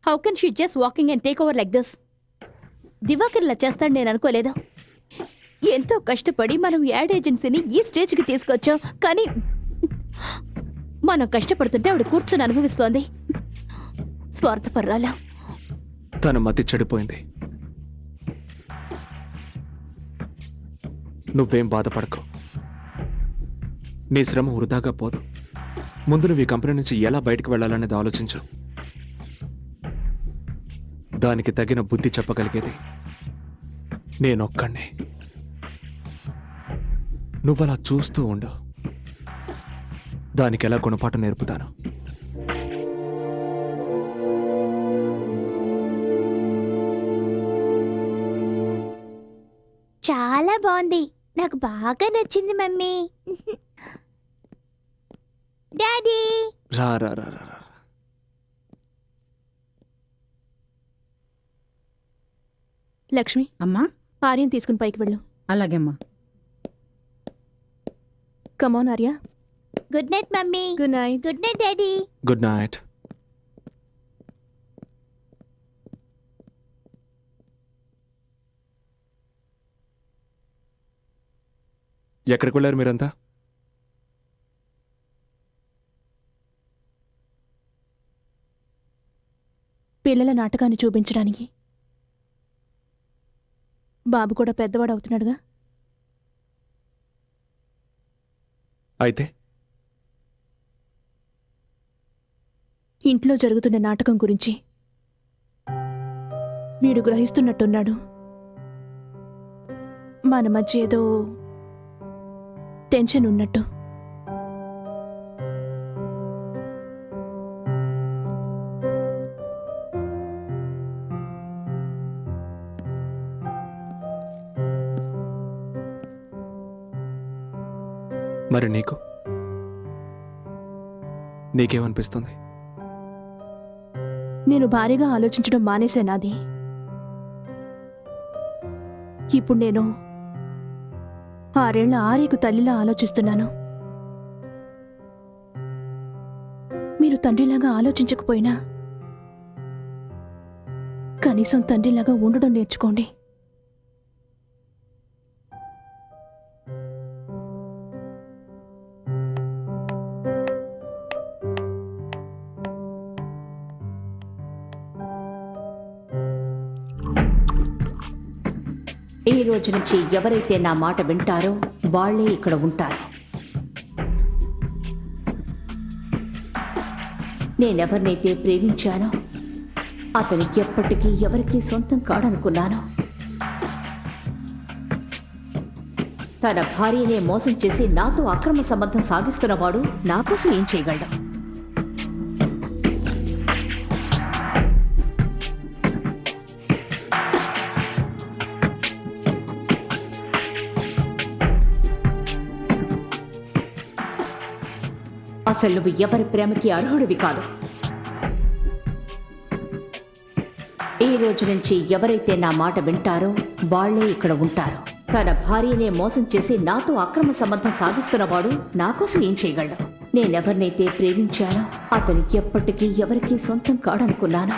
How can she just walking and take over like this? Divakar ఇలా చేస్తాడు నేను అనుకోలేదు. ఎంతో కష్టపడి మనం యాడ్ ఏజెన్సీని ఈ స్టేజ్కి తీసుకొచ్చాం, కానీ మనం కష్టపడుతుంటే ఆవిడ కూర్చొని అనుభవిస్తోంది. స్వార్థపర్రాలా. తన మతి చెడిపోయింది. నువ్వేం బాధపడకు. నీ శ్రమ వృధాగా పోదు. ముందు నువ్వు ఈ కంపెనీ నుంచి ఎలా బయటకు వెళ్ళాలనేది ఆలోచించు. దానికి తగిన బుద్ధి చెప్పగలిగేది నేనొక్కడినే. నువ్వలా చూస్తూ ఉండు. దానికి ఎలా గుణపాఠం నేర్పుతాను. చాలా బాగుంది, నాకు బాగా నచ్చింది మమ్మీ. డాడీ రా రా రా రా. లక్ష్మి, అమ్మా. ఆర్యన్ తీసుకుని పైకి వెళ్ళు. అలాగేమ్మా. Come on Arya. Good night mummy. Good night. Good night daddy. Good night. ఎక్కడికి వెళ్ళారు మీరంతా? పిల్లల నాటకాన్ని చూపించడానికి. బాబు కూడా పెద్దవాడు అవుతున్నాడుగా. అయితే ఇంట్లో జరుగుతున్న నాటకం గురించి వీడు గ్రహిస్తున్నట్టున్నాడు. మన మధ్య ఏదో టెన్షన్ ఉన్నట్టు. మరి నీకేమనిపిస్తుంది? నేను భారీగా ఆలోచించడం మానేశానాది. ఇప్పుడు నేను 6 ఏళ్ల ఆర్యకు తల్లిలా ఆలోచిస్తున్నాను. మీరు తండ్రిలాగా ఆలోచించకపోయినా కనీసం తండ్రిలాగా ఉండడం నేర్చుకోండి. ఈ రోజు నుంచి ఎవరైతే నా మాట వింటారో వాళ్లే ఇక్కడ ఉంటారు. నేనెవరినైతే ప్రేమించానో అతను ఎప్పటికీ ఎవరికీ సొంతం కాడనుకున్నాను. తన భార్యనే మోసం చేసి నాతో అక్రమ సంబంధం సాగిస్తున్నవాడు నా కోసం ఏం చేయగలడు? అసలు నువ్వు ఎవరి ప్రేమకి అర్హుడివి కాదు. ఈ రోజు నుంచి ఎవరైతే నా మాట వింటారో వాళ్లే ఇక్కడ ఉంటారు. తన భార్యనే మోసం చేసి నాతో అక్రమ సంబంధం సాగిస్తున్నవాడు నా కోసం ఏం చేయగలడు? నేనెవరినైతే ప్రేమించానో అతను ఎప్పటికీ ఎవరికీ సొంతం కాడనుకున్నాను.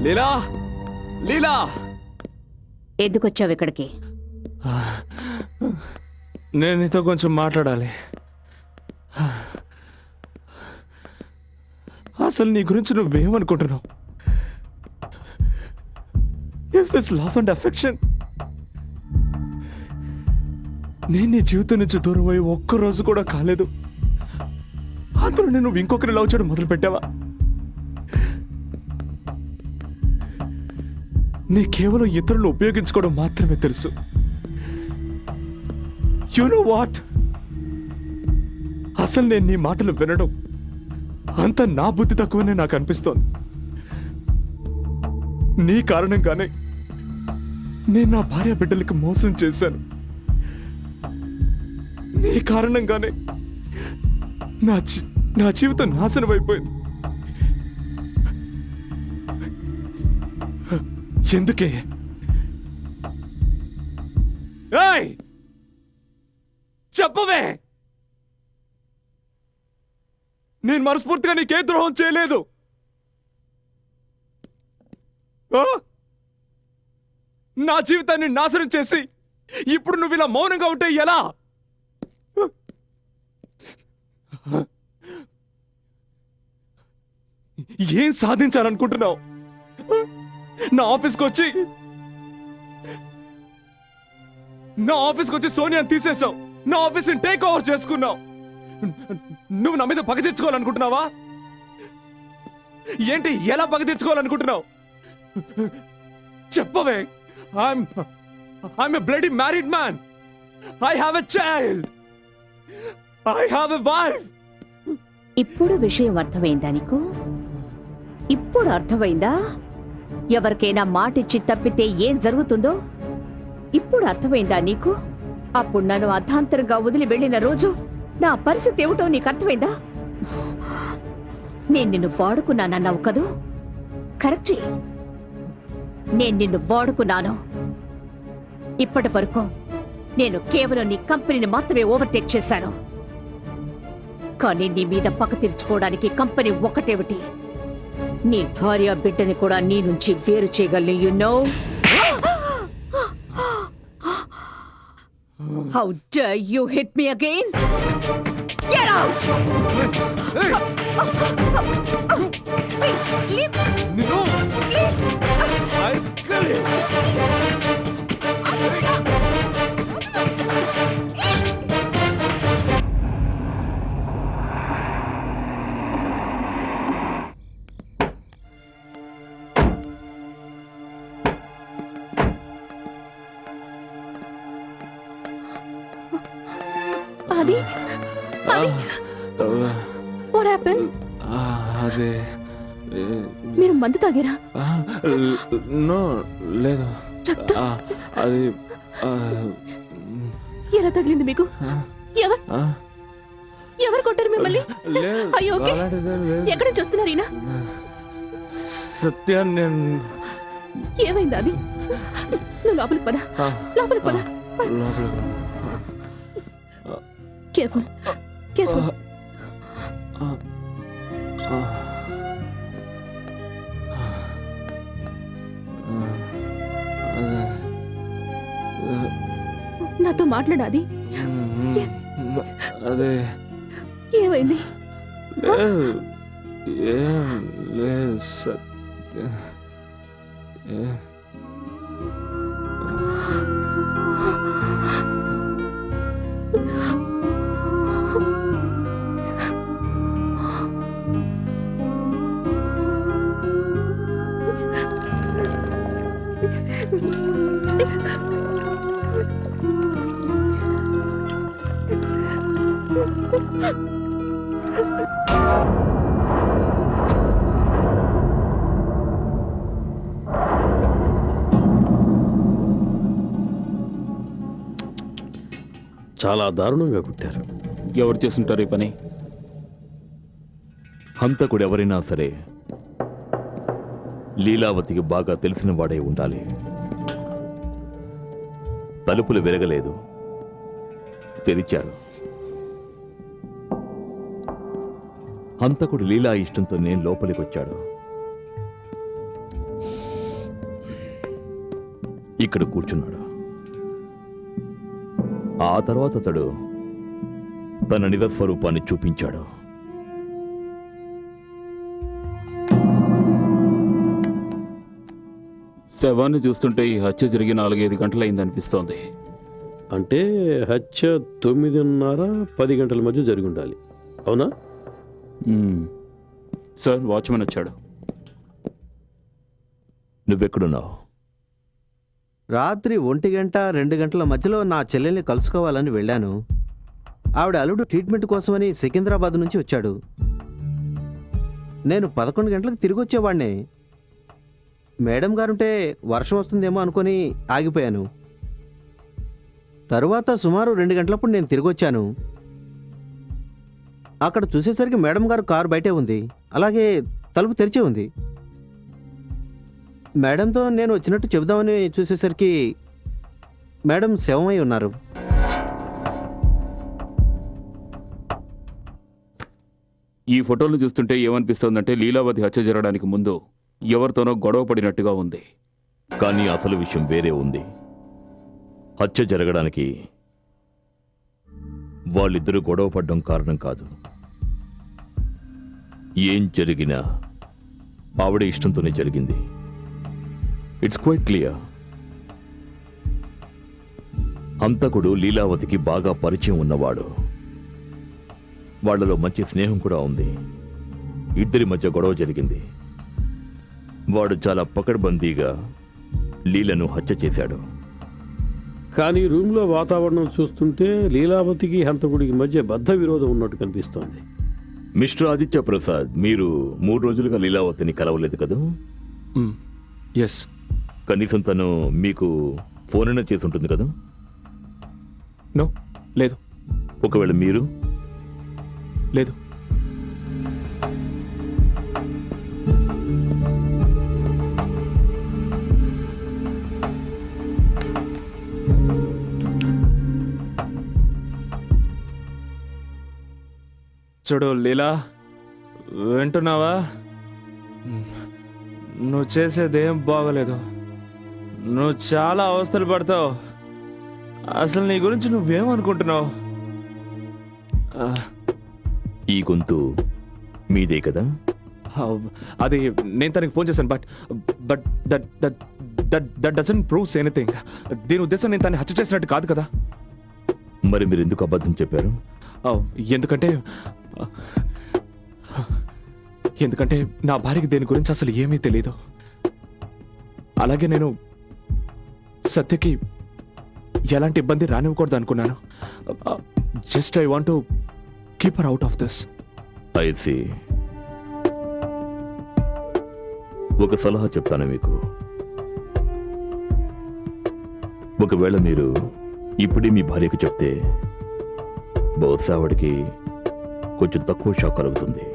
లీలా, లీలా, ఎందుకొచ్చావు ఇక్కడికి? నేను నీతో కొంచెం మాట్లాడాలి. అసలు నీ గురించి నువ్వేమనుకుంటున్నావు? Is this love and affection? నేను నీ జీవితం నుంచి దూరం అయ్యి ఒక్కరోజు కూడా కాలేదు. అందులో నువ్వు ఇంకొకరి లవ్ చేయడం మొదలు పెట్టావా? నీ కేవలం ఇతరులు ఉపయోగించుకోవడం మాత్రమే తెలుసు. You know what? అసలు నేను నీ మాటలు వినడం, అంత నా బుద్ధి తక్కువనే నాకు అనిపిస్తోంది. నీ కారణంగానే నేను నా భార్య బిడ్డలకి మోసం చేశాను. నీ కారణంగానే నా జీవితం నాశనం అయిపోయింది. ఎందుకే? ఏయ్! చెప్పవే, నేను మనస్ఫూర్తిగా నీకే ద్రోహం చేయలేదు. నా జీవితాన్ని నాశనం చేసి ఇప్పుడు నువ్వు ఇలా మౌనంగా ఉంటే ఎలా? ఏం సాధించాలనుకుంటున్నావు? నా ఆఫీస్కి వచ్చి సోనియాని తీసేశావు. నా ఆఫీస్ని టేక్ ఓవర్ చేసుకున్నావు. నువ్వు నా మీద పగ తీర్చుకోవాలనుకుంటున్నావా? ఏంటి, ఎలా పగ తీర్చుకోవాలనుకుంటున్నావు? చెప్పవే. I'm a bloody married man. I have a child. I have a wife. ఇప్పుడు విషయం అర్థమైందా నీకు? ఇప్పుడు అర్థమైందా ఎవరికైనా మాటిచ్చి తప్పితే ఏం జరుగుతుందో? ఇప్పుడు అర్థమైందా నీకు? అప్పుడు నన్ను అర్ధాంతరంగా వదిలి వెళ్ళిన రోజు నా పరిస్థితి ఏమిటో నీకు అర్థమైందా? నేను నిన్ను వాడుకున్నానన్నావు కదూ? కరెక్టే, నేను నిన్ను వాడుకున్నాను. ఇప్పటి వరకు నేను కేవలం నీ కంపెనీని మాత్రమే ఓవర్టేక్ చేశాను. కానీ నీ మీద పక్క తీర్చుకోవడానికి కంపెనీ ఒకటేమిటి, నీ భార్య బిడ్డని కూడా నీ నుంచి వేరు చేయగలను. You know? How dare you hit me again? Get out! No! I kill you! Adi? Adi? What happened? అదే మీరు మందు తాగారా? నో, లేదు. రక్తం? అది ఎలా తగిలింది మీకు? ఎవరు కొట్టారు మిమ్మల్ని? అయ్యో, ఓకే. ఎక్కడి నుంచి వస్తున్నారు ఈయన? సత్య, నేను ఏమైంది అది? నువ్వు లోపలికి పద, లోపలికి పద. Careful, careful. నాతో మాట్లాడాది? అదే ఏమైంది? ఏం లేదు సత్య. చాలా దారుణంగా కుట్టారు. ఎవరు చేస్తుంటారు ఈ పని? హంతకుడు ఎవరైనా సరే లీలావతికి బాగా తెలిసిన వాడే ఉండాలి. తలుపులు విరగలేదు, తెరిచారు. హంతకుడు లీలా ఇష్టంతో నేను లోపలికి వచ్చాడు. ఇక్కడ కూర్చున్నాడు. ఆ తర్వాత అతడు తన నిజ స్వరూపాన్ని చూపించాడు. శవాన్ని చూస్తుంటే ఈ హత్య జరిగి 4-5 గంటలైందనిపిస్తోంది. అంటే హత్య 9:30-10 గంటల మధ్య జరిగి ఉండాలి, అవునా? సార్, వాచ్మెన్ వచ్చాడు. నువ్వెక్కడున్నావు? రాత్రి 1 గంట 2 గంటల మధ్యలో నా చెల్లెల్ని కలుసుకోవాలని వెళ్ళాను. ఆవిడ అల్లుడు ట్రీట్మెంట్ కోసమని సికింద్రాబాద్ నుంచి వచ్చాడు. నేను 11 గంటలకు తిరిగి వచ్చేవాడిని. మేడం గారుంటే వర్షం వస్తుందేమో అనుకొని ఆగిపోయాను. తరువాత సుమారు 2 గంటలప్పుడు నేను తిరిగి వచ్చాను. అక్కడ చూసేసరికి మేడం గారు కారు బయటే ఉంది, అలాగే తలుపు తెరిచే ఉంది. మేడంతో నేను వచ్చినట్టు చెబుదామని చూసేసరికి మేడం శవమై ఉన్నారు. ఈ ఫోటోలు చూస్తుంటే ఏమనిపిస్తోందంటే లీలావతి హత్య జరగడానికి ముందు ఎవరితోనో గొడవ పడినట్టుగా ఉంది. కానీ అసలు విషయం వేరే ఉంది. హత్య జరగడానికి వాళ్ళిద్దరూ గొడవ పడ్డం కారణం కాదు. ఏం జరిగినా ఆవిడ ఇష్టంతోనే జరిగింది. It's quite clear. హంతకుడు లీలావతికి బాగా పరిచయం ఉన్నవాడు. వాళ్లలో మంచి స్నేహం కూడా ఉంది. ఇద్దరి మధ్య గొడవ జరిగింది. వాడు చాలా పకడ్బందీగా లీలను హత్య చేశాడు. కానీ రూమ్లో వాతావరణం చూస్తుంటే లీలావతికి హంతకుడికి మధ్య బద్ధ విరోధం ఉన్నట్టు కనిపిస్తోంది. మిస్టర్ ఆదిత్య ప్రసాద్, మీరు 3 రోజులుగా లీలావతిని కలవలేదు కదా? ఎస్. కనీసం తను మీకు ఫోన్ అయినా చేసి ఉంటుంది కదా? నో, లేదు. ఒకవేళ మీరు? లేదు. చూడు లీలా, వింటున్నావా? నువ్వు చేసేదేం బాగోలేదు. నువ్వు చాలా అవస్థలు పడతావు. అసలు నీ గురించి నువ్వేమనుకుంటున్నావు? ఈ గొంతు మీదే కదా? అది నేను తనకి ఫోన్ చేశాను. But that that that that doesn't proves anything. దీని ఉద్దేశం నేను తను హత్య చేసినట్టు కాదు కదా. మరి మీరు ఎందుకు అబద్ధం చెప్పారు? ఎందుకంటే నా భార్యకి దేని గురించి అసలు ఏమీ తెలియదు. అలాగే నేను సత్యకి ఎలాంటి ఇబ్బంది రానివ్వకూడదు అనుకున్నాను. Just I want to keep her out of this. I see. ఒక సలహా చెప్తాను మీకు. ఒకవేళ మీరు ఇప్పుడే మీ భార్యకు చెప్తే బహుశా ఆవిడికి కొంచెం తక్కువ షాక్ కలుగుతుంది.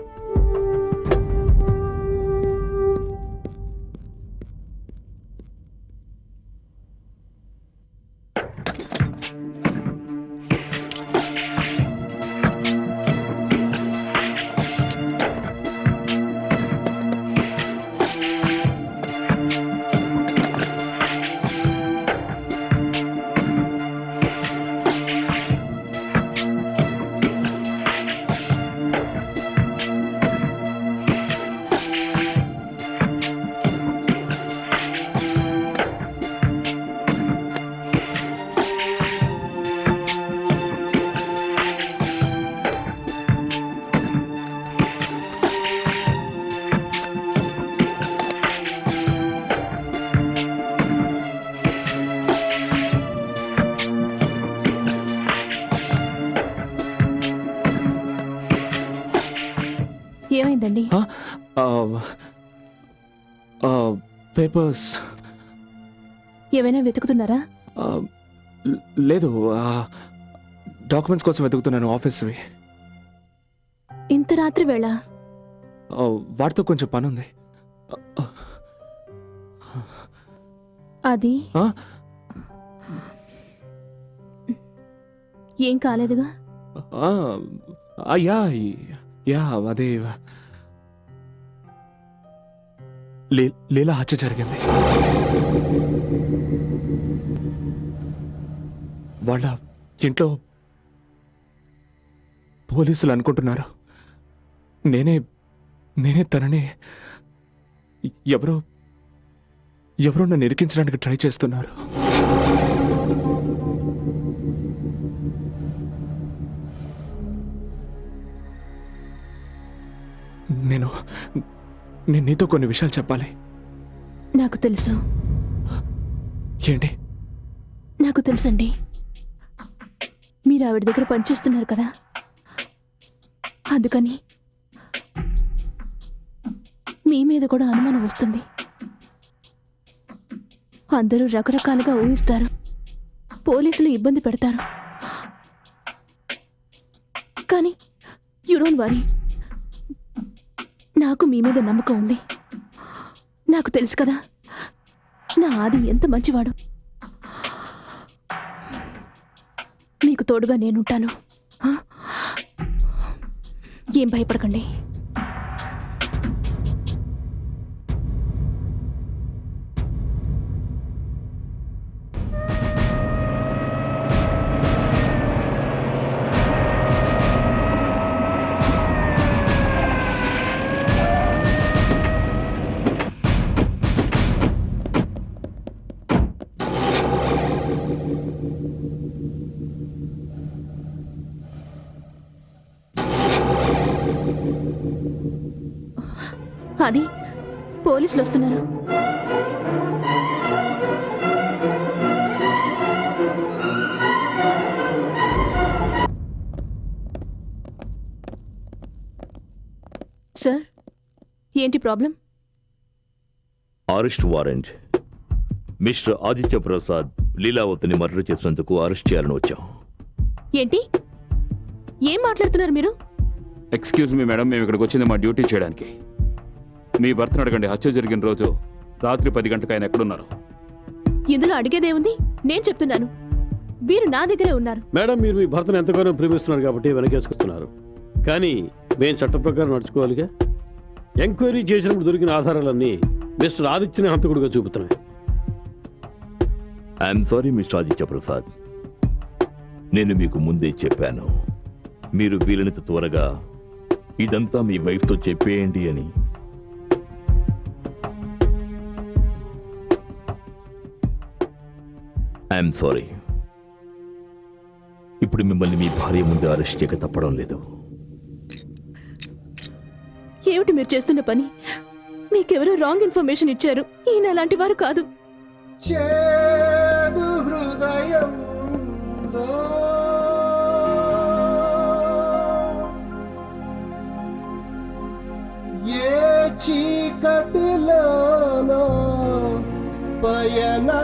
ఏమైందండి? పేపర్స్ ఏమైనా వెతుకుతున్నారా? లేదు, డాక్యుమెంట్స్ కోసం వెతుకుతున్నాను, ఆఫీస్వి. ఇంత రాత్రి వేళ? వాటితో కొంచెం పని ఉంది. అది ఏం కాలేదుగా? యా అదే లీలా హత్య జరిగింది. వాళ్ళ ఇంట్లో పోలీసులు అనుకుంటున్నారు నేనే తనని ఎవరో నన్ను ఇరికించడానికి ట్రై చేస్తున్నారు. నేను నీతో కొన్ని విషయాలు చెప్పాలి. నాకు తెలుసు. ఏంటి? నాకు తెలుసండి. మీరు ఆవిడ దగ్గర పనిచేస్తున్నారు కదా, అందుకని మీ మీద కూడా అనుమానం వస్తుంది. అందరూ రకరకాలుగా ఊహిస్తారు. పోలీసులు ఇబ్బంది పెడతారు. కానీ యు డోంట్ వరీ, నాకు మీ మీద నమ్మకం ఉంది. నాకు తెలుసు కదా నా ఆది ఎంత మంచివాడు. మీకు తోడుగా నేనుంటాను. ఆ? ఏం భయపడకండి. అది పోలీసులు వస్తున్నారు. సార్, ఏంటి problem? Arrest warrant. Mister Aditya Prasad లీలావతిని మర్డర్ చేసినందుకు అరెస్ట్ చేయాలని వచ్చాం. ఏంటి? ఏం మాట్లాడుతున్నారు మీరు? ఎక్స్క్యూజ్ మీ మేడం, మేము ఇక్కడికి వచ్చింది మా డ్యూటీ చేయడానికి. మీ భర్తను అడగండి, హత్య జరిగిన రోజు రాత్రి 10 గంటలకు ఆయన ఎక్కడున్నారు? ఇందులో అడిగేదేముంది? నేను చెప్తున్నాను, మీరు నా దగ్గరే ఉన్నారు. మేడం, మీరు మీ భర్తను ఎంతగానో ప్రేమిస్తున్నారు కాబట్టి వెనకేసుకొస్తున్నారు. కానీ మేము చట్ట ప్రకారం నడుచుకోవాలిగా. ఎంక్వైరీ చేసినప్పుడు దొరికిన ఆధారాలన్నీ మిస్టర్ ఆదిత్యని హంతకుడిగా చూపుతున్నాయి. I'm sorry mister Aditya Prasad. నేను మీకు ముందే చెప్పాను, మీరు వీలైనంత త్వరగా ఇదంతా మీ వైఫ్తో చెప్పేయండి అని. I'm sorry. ఇప్పుడు మిమ్మల్ని మీ భార్య ముందు అరెస్ట్ చేయక తప్పడం లేదు. ఏమిటి మీరు చేస్తున్న పని? మీకెవరో రాంగ్ ఇన్ఫర్మేషన్ ఇచ్చారు. ఈయన అలాంటి వారు కాదు. చేదు హృదయంలో ఏ చీకటిలోనో పయనాలాయే,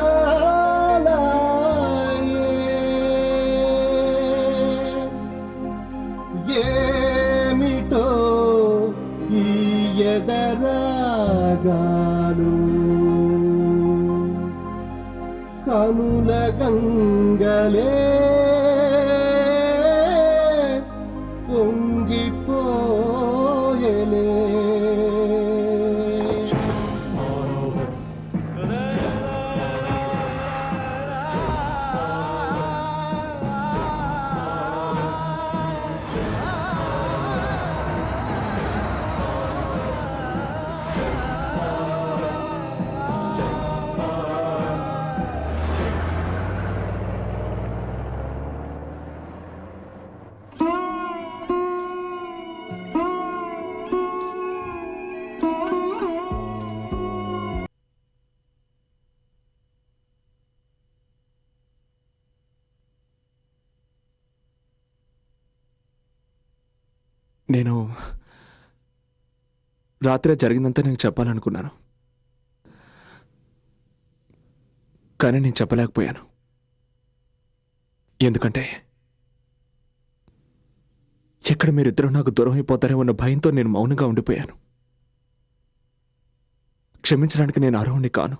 ఏమిటో ఈ ఎదరాగాలు, కనుల గంగలే పొంగిపోయలే. నేను రాత్రే జరిగిందంతా నేను చెప్పాలనుకున్నాను, కానీ నేను చెప్పలేకపోయాను. ఎందుకంటే ఎక్కడ మీరిద్దరూ నాకు దూరం అయిపోతారే ఉన్న భయంతో నేను మౌనంగా ఉండిపోయాను. క్షమించడానికి నేను అర్హుణ్ణి కాను.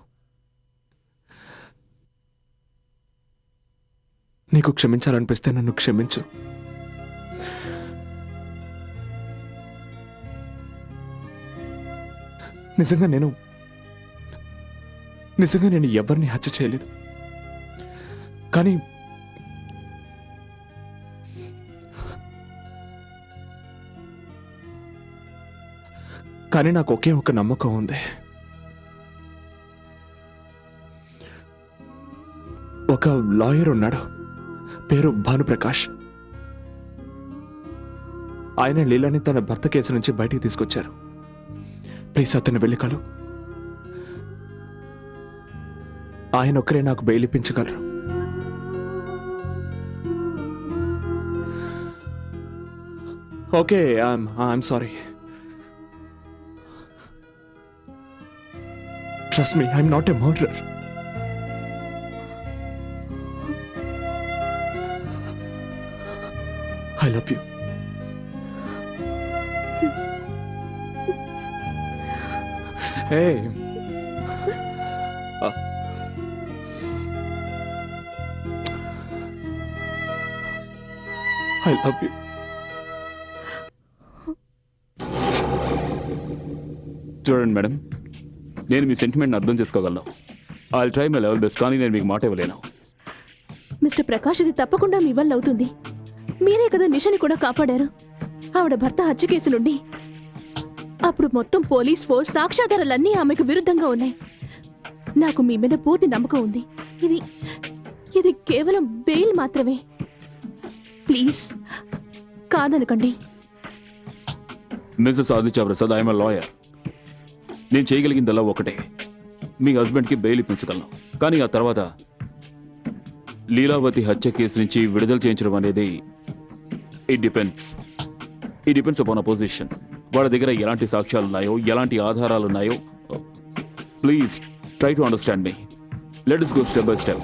నీకు క్షమించాలనిపిస్తే నన్ను క్షమించు. నిజంగా నేను ఎవరిని హత్య చేయలేదు. కానీ నాకు ఒకే ఒక నమ్మకం ఉంది. ఒక లాయర్ ఉన్నాడు, పేరు భానుప్రకాష్. ఆయన లీలాని తన భర్త కేసు నుంచి బయటికి తీసుకొచ్చారు. ప్లీజ్ అతన్ని వెళ్ళి కలు. ఆయన ఒక్కరే నాకు బెయిల్ ఇప్పించగలరు. Okay, I'm sorry. Trust me, I'm not a murderer. I love you. Hey. I love you. చూడండి మేడం, నేను మీ సెంటిమెంట్ని అర్థం చేసుకోగలను. I try my level best, కానీ నేను మీకు మాట ఇవ్వలేను. మిస్టర్ ప్రకాష్, ఇది తప్పకుండా మీ వల్ల అవుతుంది. మీరే కదా నిషని కూడా కాపాడారు ఆవిడ భర్త హత్య కేసు నుండి. అప్పుడు మొత్తం పోలీస్ ఫోర్స్ సాక్ష్యాధారాలన్నీ ఆమెకు విరుద్ధంగా ఉన్నాయి. నాకు మీ మీద పూర్తి నమ్మకం ఉంది. ఇది ఇది కేవలం బెయిల్ మాత్రమే. ప్లీజ్ కాదనకండి. Mrs Aditya Prasad, I'm lawyer. నేను చేయగలిగిందల్లా ఒకటే, మీ హస్బెండ్కి బెయిల్ ఇప్పించగలను. కానీ ఆ తర్వాత లీలావతి హత్య కేసు నుంచి విడుదల చేయించడం అనేది it depends upon a position. వాళ్ళ దగ్గర ఎలాంటి సాక్ష్యాలు ఉన్నాయో, ఎలాంటి ఆధారాలు ఉన్నాయో. Please try to understand me. Let us go step by step.